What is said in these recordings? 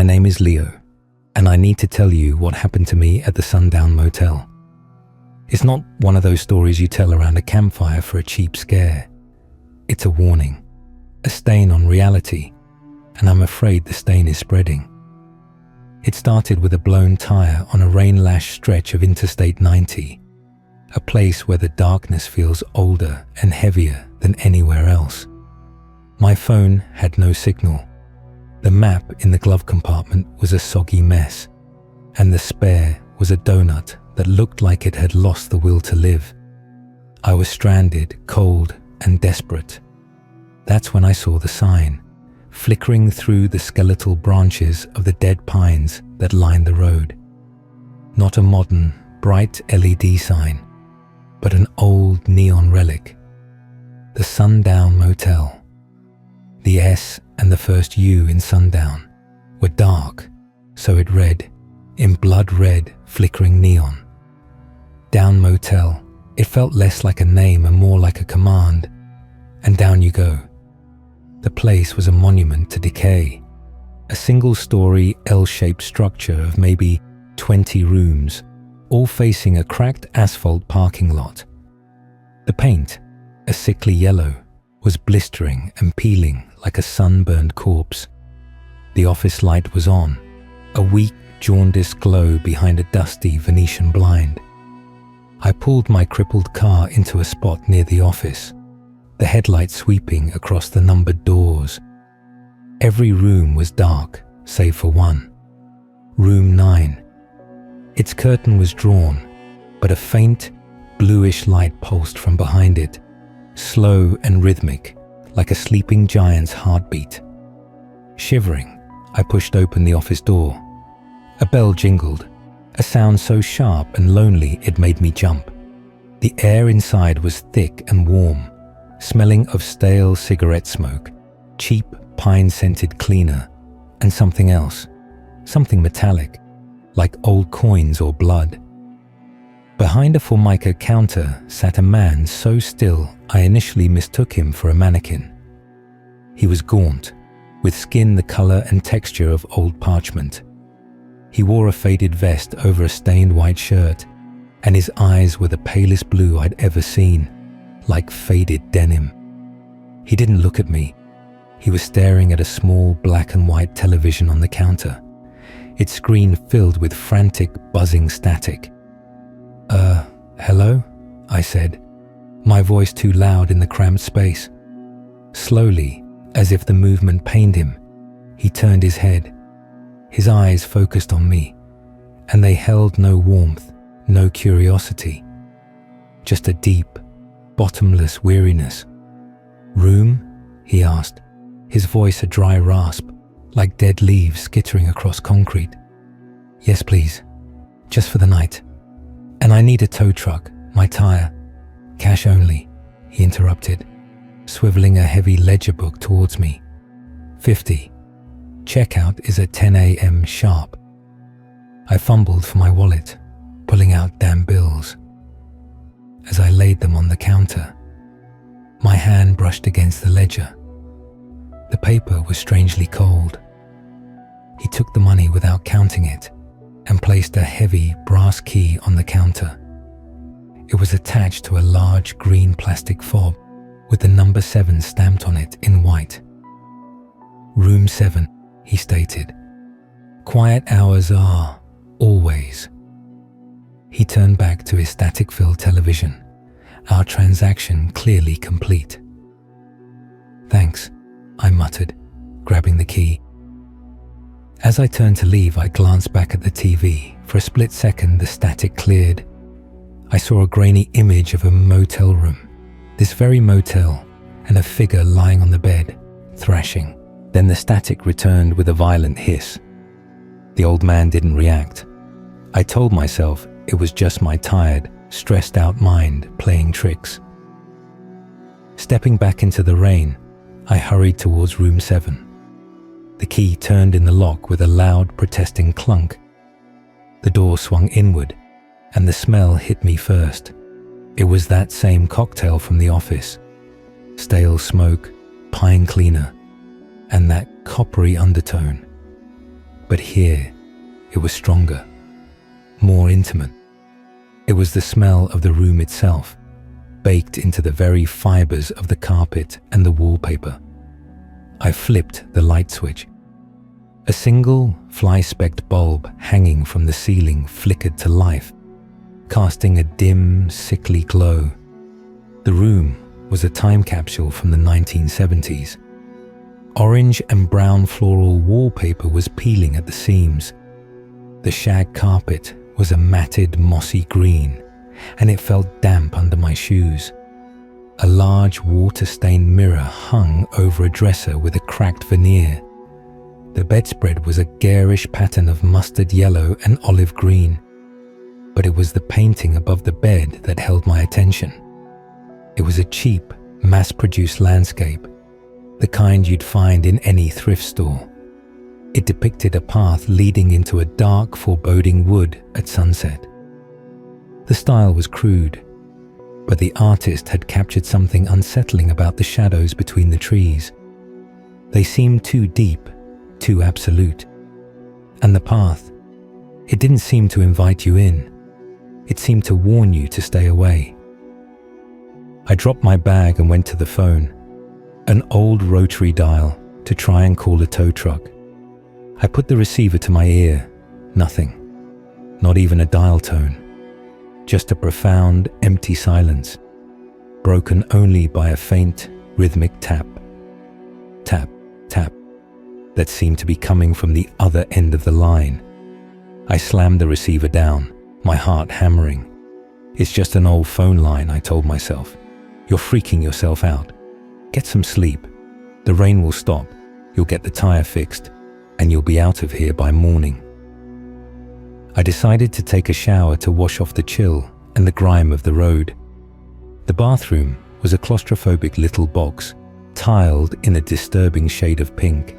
My name is Leo, and I need to tell you what happened to me at the Sundown Motel. It's not one of those stories you tell around a campfire for a cheap scare. It's a warning, a stain on reality, and I'm afraid the stain is spreading. It started with a blown tire on a rain-lashed stretch of Interstate 90, a place where the darkness feels older and heavier than anywhere else. My phone had no signal. The map in the glove compartment was a soggy mess, and the spare was a donut that looked like it had lost the will to live. I was stranded, cold, and desperate. That's when I saw the sign, flickering through the skeletal branches of the dead pines that lined the road. Not a modern, bright LED sign, but an old neon relic. The Sundown Motel. The S and the first U in Sundown were dark, so it read, in blood red, flickering neon. Down Motel. It felt less like a name and more like a command. And down you go. The place was a monument to decay. A single-story L-shaped structure of maybe 20 rooms, all facing a cracked asphalt parking lot. The paint, a sickly yellow, was blistering and peeling like a sunburned corpse. The office light was on, a weak, jaundiced glow behind a dusty Venetian blind. I pulled my crippled car into a spot near the office, the headlights sweeping across the numbered doors. Every room was dark, save for one. Room 9. Its curtain was drawn, but a faint, bluish light pulsed from behind it, slow and rhythmic, like a sleeping giant's heartbeat. Shivering, I pushed open the office door. A bell jingled, a sound so sharp and lonely it made me jump. The air inside was thick and warm, smelling of stale cigarette smoke, cheap pine-scented cleaner, and something else, something metallic, like old coins or blood. Behind a Formica counter sat a man so still I initially mistook him for a mannequin. He was gaunt, with skin the color and texture of old parchment. He wore a faded vest over a stained white shirt, and his eyes were the palest blue I'd ever seen, like faded denim. He didn't look at me. He was staring at a small black and white television on the counter, its screen filled with frantic, buzzing static. Hello? I said, my voice too loud in the cramped space. Slowly, as if the movement pained him, he turned his head. His eyes focused on me, and they held no warmth, no curiosity, just a deep, bottomless weariness. Room? He asked, his voice a dry rasp, like dead leaves skittering across concrete. Yes, please. Just for the night. And I need a tow truck, my tire. Cash only, he interrupted, swiveling a heavy ledger book towards me. 50. Checkout is at 10 a.m. sharp. I fumbled for my wallet, pulling out damn bills. As I laid them on the counter, my hand brushed against the ledger. The paper was strangely cold. He took the money without counting it and placed a heavy brass key on the counter. It was attached to a large green plastic fob with the number 7 stamped on it in white. Room 7, he stated. Quiet hours are, always. He turned back to his static-filled television, our transaction clearly complete. Thanks, I muttered, grabbing the key. As I turned to leave, I glanced back at the TV. For a split second, the static cleared. I saw a grainy image of a motel room, this very motel, and a figure lying on the bed, thrashing. Then the static returned with a violent hiss. The old man didn't react. I told myself it was just my tired, stressed-out mind playing tricks. Stepping back into the rain, I hurried towards room 7. The key turned in the lock with a loud, protesting clunk. The door swung inward, and the smell hit me first. It was that same cocktail from the office. Stale smoke, pine cleaner, and that coppery undertone. But here, it was stronger, more intimate. It was the smell of the room itself, baked into the very fibers of the carpet and the wallpaper. I flipped the light switch. A single fly-specked bulb hanging from the ceiling flickered to life, casting a dim, sickly glow. The room was a time capsule from the 1970s. Orange and brown floral wallpaper was peeling at the seams. The shag carpet was a matted, mossy green, and it felt damp under my shoes. A large water-stained mirror hung over a dresser with a cracked veneer. The bedspread was a garish pattern of mustard yellow and olive green, but it was the painting above the bed that held my attention. It was a cheap, mass-produced landscape, the kind you'd find in any thrift store. It depicted a path leading into a dark, foreboding wood at sunset. The style was crude, but the artist had captured something unsettling about the shadows between the trees. They seemed too deep, too absolute. And the path, it didn't seem to invite you in. It seemed to warn you to stay away. I dropped my bag and went to the phone, an old rotary dial, to try and call a tow truck. I put the receiver to my ear. Nothing. Not even a dial tone. Just a profound, empty silence, broken only by a faint, rhythmic tap. Tap, tap, that seemed to be coming from the other end of the line. I slammed the receiver down, my heart hammering. It's just an old phone line, I told myself. You're freaking yourself out. Get some sleep. The rain will stop. You'll get the tire fixed, and you'll be out of here by morning. I decided to take a shower to wash off the chill and the grime of the road. The bathroom was a claustrophobic little box, tiled in a disturbing shade of pink.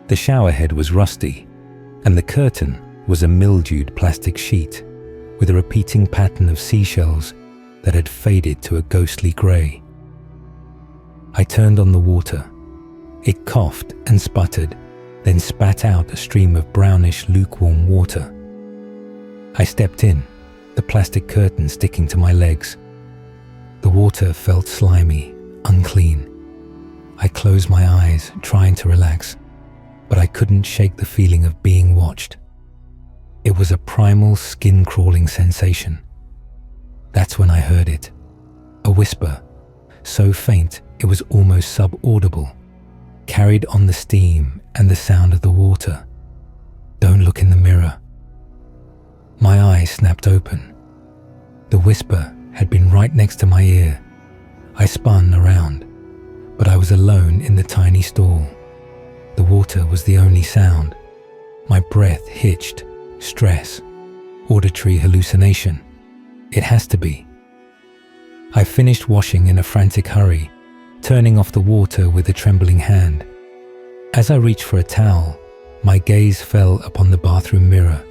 The shower head was rusty, and the curtain was a mildewed plastic sheet with a repeating pattern of seashells that had faded to a ghostly grey. I turned on the water. It coughed and sputtered, then spat out a stream of brownish, lukewarm water. I stepped in, the plastic curtain sticking to my legs. The water felt slimy, unclean. I closed my eyes, trying to relax, but I couldn't shake the feeling of being watched. It was a primal, skin-crawling sensation. That's when I heard it. A whisper, so faint it was almost subaudible, carried on the steam and the sound of the water. Don't look in the mirror. My eyes snapped open. The whisper had been right next to my ear. I spun around, but I was alone in the tiny stall. The water was the only sound. My breath hitched. Stress. Auditory hallucination. It has to be. I finished washing in a frantic hurry, turning off the water with a trembling hand. As I reached for a towel, my gaze fell upon the bathroom mirror.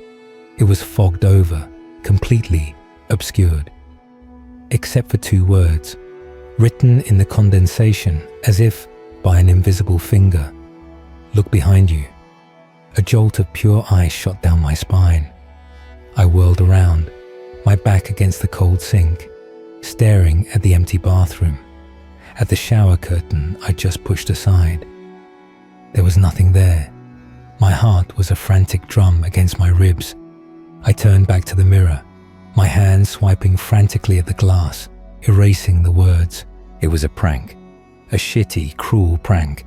It was fogged over, completely obscured, except for 2 words, written in the condensation as if by an invisible finger. Look behind you. A jolt of pure ice shot down my spine. I whirled around, my back against the cold sink, staring at the empty bathroom, at the shower curtain I'd just pushed aside. There was nothing there. My heart was a frantic drum against my ribs. I turned back to the mirror, my hands swiping frantically at the glass, erasing the words. It was a prank. A shitty, cruel prank.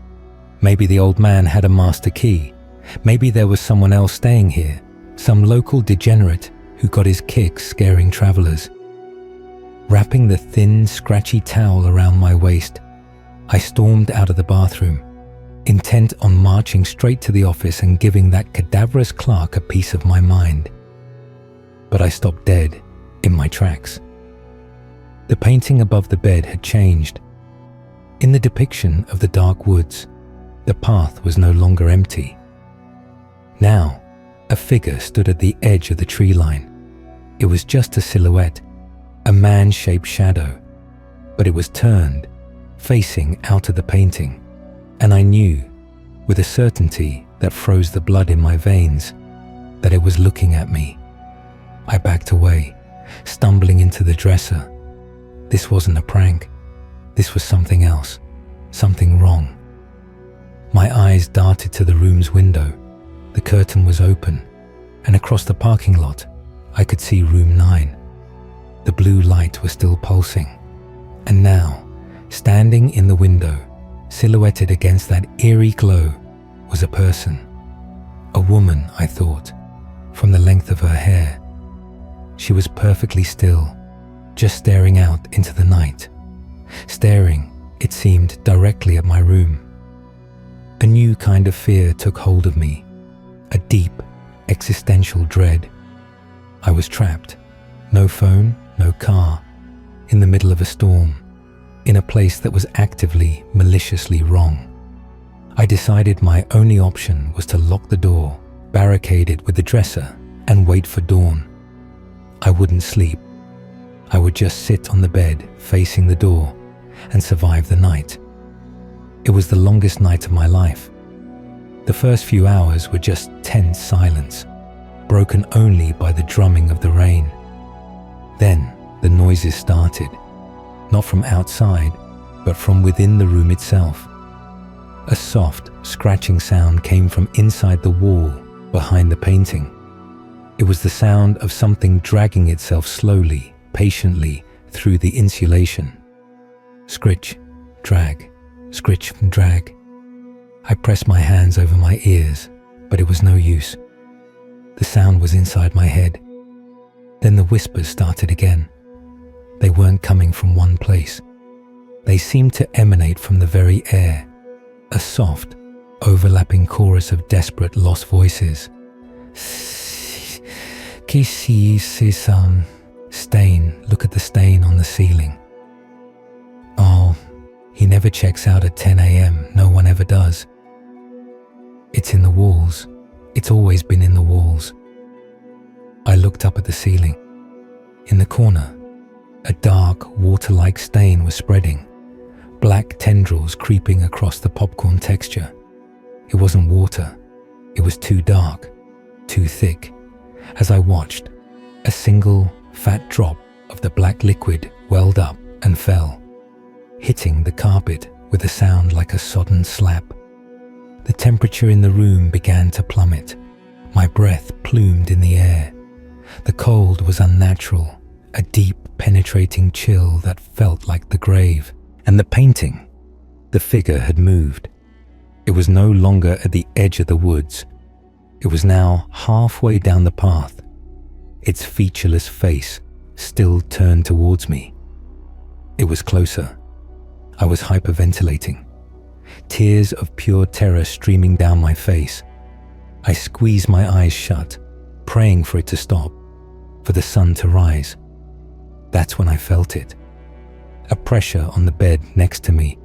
Maybe the old man had a master key. Maybe there was someone else staying here, some local degenerate who got his kicks scaring travelers. Wrapping the thin, scratchy towel around my waist, I stormed out of the bathroom, intent on marching straight to the office and giving that cadaverous clerk a piece of my mind. But I stopped dead in my tracks. The painting above the bed had changed. In the depiction of the dark woods, the path was no longer empty. Now, a figure stood at the edge of the tree line. It was just a silhouette, a man-shaped shadow, but it was turned, facing out of the painting, and I knew, with a certainty that froze the blood in my veins, that it was looking at me. I backed away, stumbling into the dresser. This wasn't a prank. This was something else, something wrong. My eyes darted to the room's window. The curtain was open, and across the parking lot, I could see room 9. The blue light was still pulsing, and now, standing in the window, silhouetted against that eerie glow, was a person. A woman, I thought, from the length of her hair. She was perfectly still, just staring out into the night. Staring, it seemed, directly at my room. A new kind of fear took hold of me, a deep, existential dread. I was trapped, no phone, no car, in the middle of a storm, in a place that was actively, maliciously wrong. I decided my only option was to lock the door, barricade it with the dresser, and wait for dawn. I wouldn't sleep. I would just sit on the bed facing the door and survive the night. It was the longest night of my life. The first few hours were just tense silence, broken only by the drumming of the rain. Then the noises started, not from outside, but from within the room itself. A soft, scratching sound came from inside the wall behind the painting. It was the sound of something dragging itself slowly, patiently through the insulation. Scritch, drag, scritch and drag. I pressed my hands over my ears, but it was no use. The sound was inside my head. Then the whispers started again. They weren't coming from one place. They seemed to emanate from the very air, a soft, overlapping chorus of desperate, lost voices. Stain, look at the stain on the ceiling. Oh, he never checks out at 10 a.m., no one ever does. It's in the walls. It's always been in the walls. I looked up at the ceiling. In the corner, a dark, water-like stain was spreading, black tendrils creeping across the popcorn texture. It wasn't water. It was too dark, too thick. As I watched, a single, fat drop of the black liquid welled up and fell, hitting the carpet with a sound like a sodden slap. The temperature in the room began to plummet. My breath plumed in the air. The cold was unnatural, a deep, penetrating chill that felt like the grave. And the painting, the figure had moved. It was no longer at the edge of the woods. It was now halfway down the path, its featureless face still turned towards me. It was closer. I was hyperventilating, tears of pure terror streaming down my face. I squeezed my eyes shut, praying for it to stop, for the sun to rise. That's when I felt it. A pressure on the bed next to me.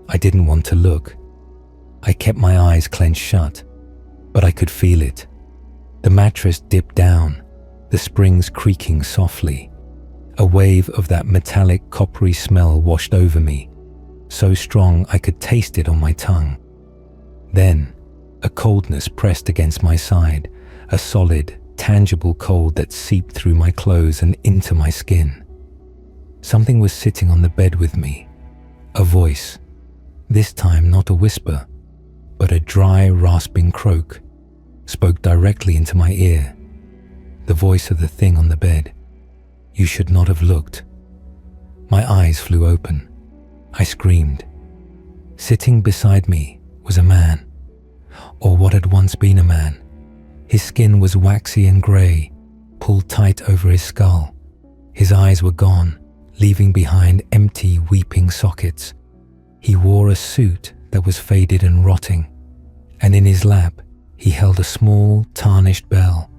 I didn't want to look. I kept my eyes clenched shut, but I could feel it. The mattress dipped down, the springs creaking softly. A wave of that metallic coppery smell washed over me, so strong I could taste it on my tongue. Then, a coldness pressed against my side, a solid, tangible cold that seeped through my clothes and into my skin. Something was sitting on the bed with me. A voice, this time not a whisper, but a dry, rasping croak, spoke directly into my ear. The voice of the thing on the bed. You should not have looked. My eyes flew open. I screamed. Sitting beside me was a man, or what had once been a man. His skin was waxy and grey, pulled tight over his skull. His eyes were gone, leaving behind empty, weeping sockets. He wore a suit that was faded and rotting, and in his lap he held a small, tarnished bell.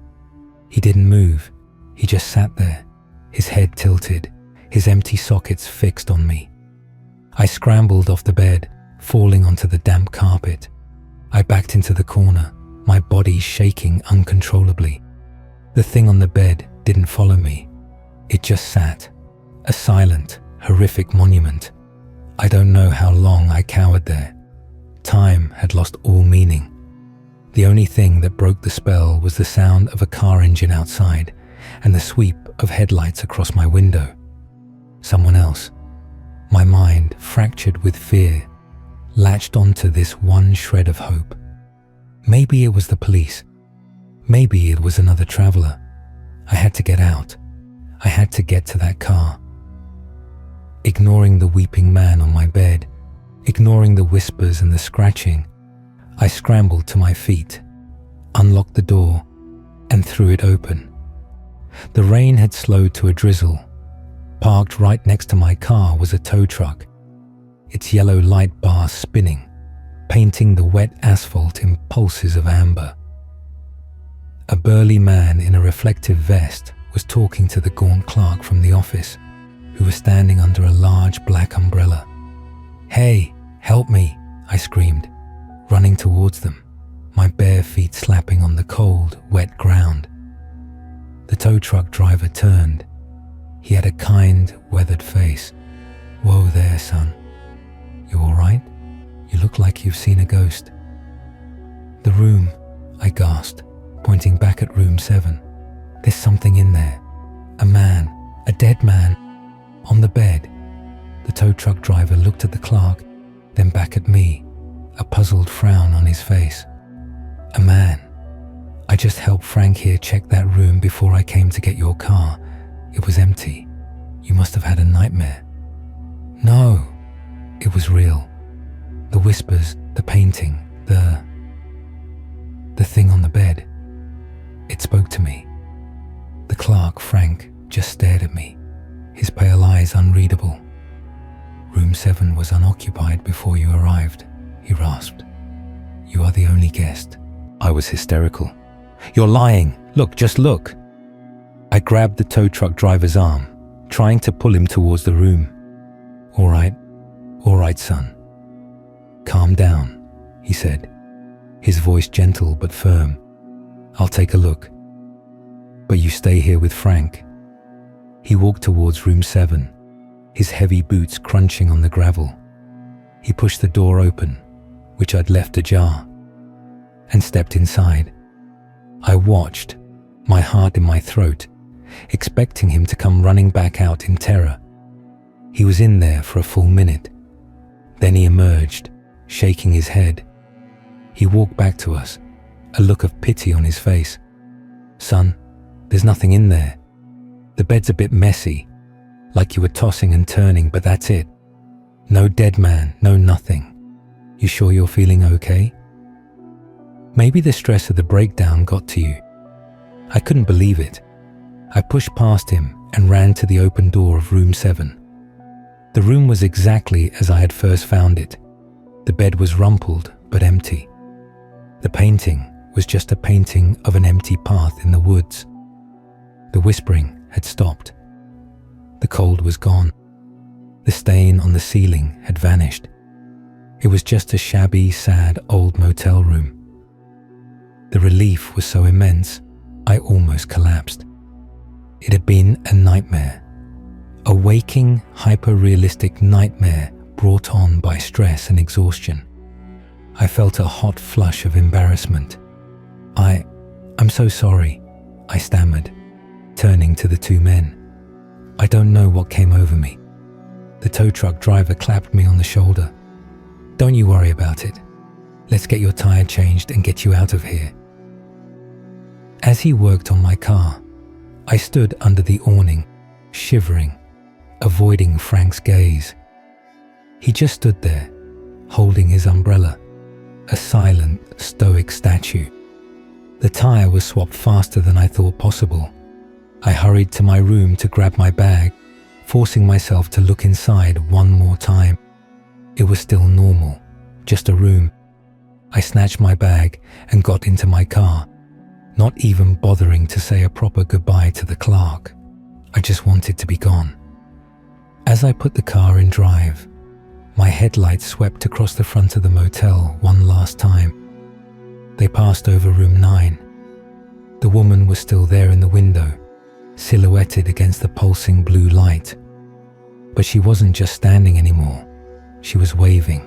He didn't move. He just sat there, his head tilted, his empty sockets fixed on me. I scrambled off the bed, falling onto the damp carpet. I backed into the corner, my body shaking uncontrollably. The thing on the bed didn't follow me. It just sat, a silent, horrific monument. I don't know how long I cowered there. Time had lost all meaning. The only thing that broke the spell was the sound of a car engine outside and the sweep of headlights across my window. Someone else. My mind, fractured with fear, latched onto this one shred of hope. Maybe it was the police. Maybe it was another traveler. I had to get out. I had to get to that car. Ignoring the weeping man on my bed, ignoring the whispers and the scratching, I scrambled to my feet, unlocked the door, and threw it open. The rain had slowed to a drizzle. Parked right next to my car was a tow truck, its yellow light bar spinning, painting the wet asphalt in pulses of amber. A burly man in a reflective vest was talking to the gaunt clerk from the office, who was standing under a large black umbrella. "Hey, help me," I screamed, running towards them, my bare feet slapping on the cold, wet ground. The tow truck driver turned. He had a kind, weathered face. "Whoa there, son. You all right? You look like you've seen a ghost." "The room," I gasped, pointing back at room 7. "There's something in there. A man, a dead man, on the bed." The tow truck driver looked at the clerk, then back at me, a puzzled frown on his face. "A man. I just helped Frank here check that room before I came to get your car. It was empty. You must have had a nightmare." "No, it was real. The whispers, the painting, the thing on the bed. It spoke to me." The clerk, Frank, just stared at me, his pale eyes unreadable. "Room 7 was unoccupied before you arrived," he rasped. "You are the only guest." I was hysterical. "You're lying! Look, just look!" I grabbed the tow truck driver's arm, trying to pull him towards the room. All right, son. Calm down," he said, his voice gentle but firm. "I'll take a look. But you stay here with Frank." He walked towards room 7, his heavy boots crunching on the gravel. He pushed the door open, which I'd left ajar, and stepped inside. I watched, my heart in my throat, expecting him to come running back out in terror. He was in there for a full minute. Then he emerged, shaking his head. He walked back to us, a look of pity on his face. "Son, there's nothing in there. The bed's a bit messy, like you were tossing and turning, but that's it. No dead man, no nothing. You sure you're feeling okay?" Maybe the stress of the breakdown got to you. I couldn't believe it. I pushed past him and ran to the open door of room 7. The room was exactly as I had first found it. The bed was rumpled but empty. The painting was just a painting of an empty path in the woods. The whispering had stopped. The cold was gone. The stain on the ceiling had vanished. It was just a shabby, sad old motel room. The relief was so immense, I almost collapsed. It had been a nightmare. A waking, hyper-realistic nightmare brought on by stress and exhaustion. I felt a hot flush of embarrassment. I'm so sorry," I stammered, turning to the two men. "I don't know what came over me." The tow truck driver clapped me on the shoulder. "Don't you worry about it. Let's get your tire changed and get you out of here." As he worked on my car, I stood under the awning, shivering, avoiding Frank's gaze. He just stood there, holding his umbrella, a silent, stoic statue. The tire was swapped faster than I thought possible. I hurried to my room to grab my bag, forcing myself to look inside one more time. It was still normal, just a room. I snatched my bag and got into my car, not even bothering to say a proper goodbye to the clerk. I just wanted to be gone. As I put the car in drive, my headlights swept across the front of the motel one last time. They passed over room 9. The woman was still there in the window, silhouetted against the pulsing blue light. But she wasn't just standing anymore. She was waving,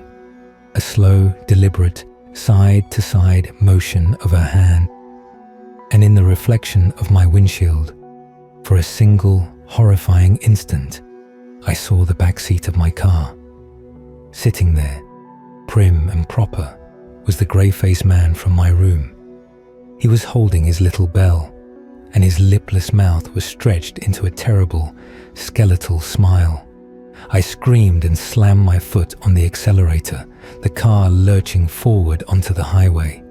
a slow, deliberate, side to side motion of her hand, and in the reflection of my windshield, for a single horrifying instant, I saw the back seat of my car. Sitting there, prim and proper, was the grey-faced man from my room. He was holding his little bell, and his lipless mouth was stretched into a terrible, skeletal smile. I screamed and slammed my foot on the accelerator, the car lurching forward onto the highway.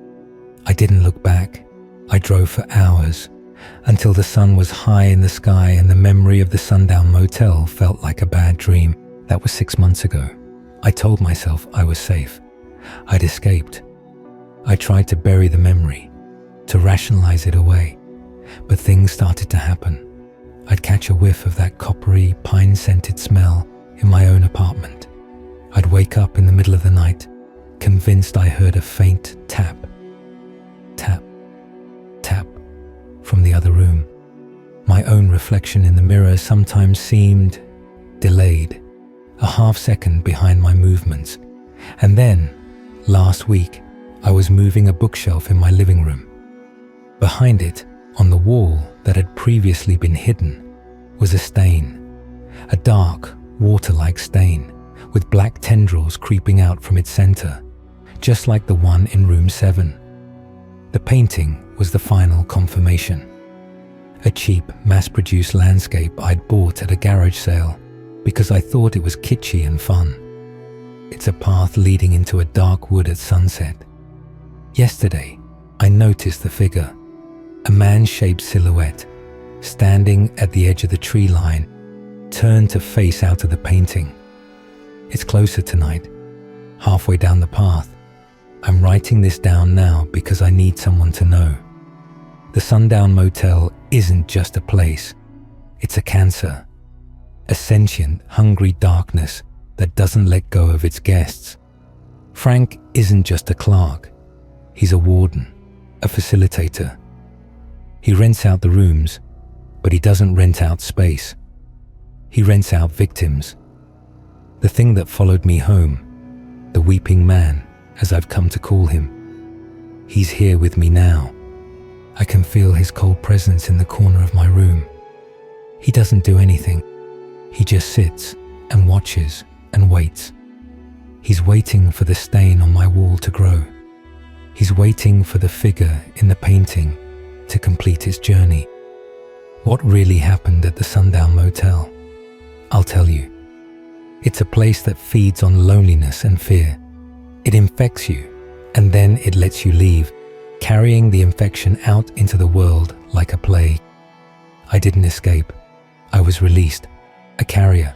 I didn't look back. I drove for hours, until the sun was high in the sky and the memory of the Sundown Motel felt like a bad dream. That was 6 months ago. I told myself I was safe. I'd escaped. I tried to bury the memory, to rationalize it away, but things started to happen. I'd catch a whiff of that coppery, pine-scented smell in my own apartment. I'd wake up in the middle of the night, convinced I heard a faint tap, tap, tap from the other room. My own reflection in the mirror sometimes seemed delayed, a half second behind my movements. And then, last week, I was moving a bookshelf in my living room. Behind it, on the wall that had previously been hidden, was a stain, a dark, water-like stain, with black tendrils creeping out from its center, just like the one in room 7. The painting was the final confirmation. A cheap, mass-produced landscape I'd bought at a garage sale because I thought it was kitschy and fun. It's a path leading into a dark wood at sunset. Yesterday, I noticed the figure, a man-shaped silhouette, standing at the edge of the tree line, turned to face out of the painting. It's closer tonight, halfway down the path. I'm writing this down now because I need someone to know. The Sundown Motel isn't just a place. It's a cancer. A sentient, hungry darkness that doesn't let go of its guests. Frank isn't just a clerk. He's a warden, a facilitator. He rents out the rooms, but he doesn't rent out space. He rents out victims. The thing that followed me home, the weeping man, as I've come to call him. He's here with me now. I can feel his cold presence in the corner of my room. He doesn't do anything. He just sits and watches and waits. He's waiting for the stain on my wall to grow. He's waiting for the figure in the painting to complete its journey. What really happened at the Sundown Motel? I'll tell you. It's a place that feeds on loneliness and fear. It infects you, and then it lets you leave, carrying the infection out into the world like a plague. I didn't escape. I was released, a carrier.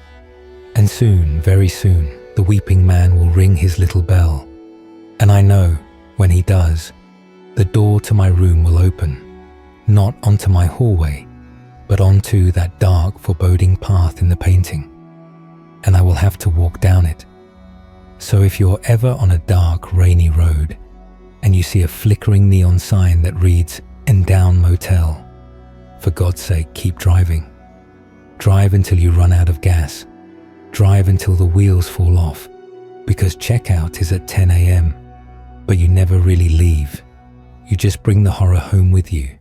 And soon, very soon, the weeping man will ring his little bell. And I know, when he does, the door to my room will open, not onto my hallway, but onto that dark, foreboding path in the painting. And I will have to walk down it. So if you're ever on a dark, rainy road, and you see a flickering neon sign that reads, Sundown Motel, for God's sake, keep driving. Drive until you run out of gas. Drive until the wheels fall off, because checkout is at 10 a.m., but you never really leave. You just bring the horror home with you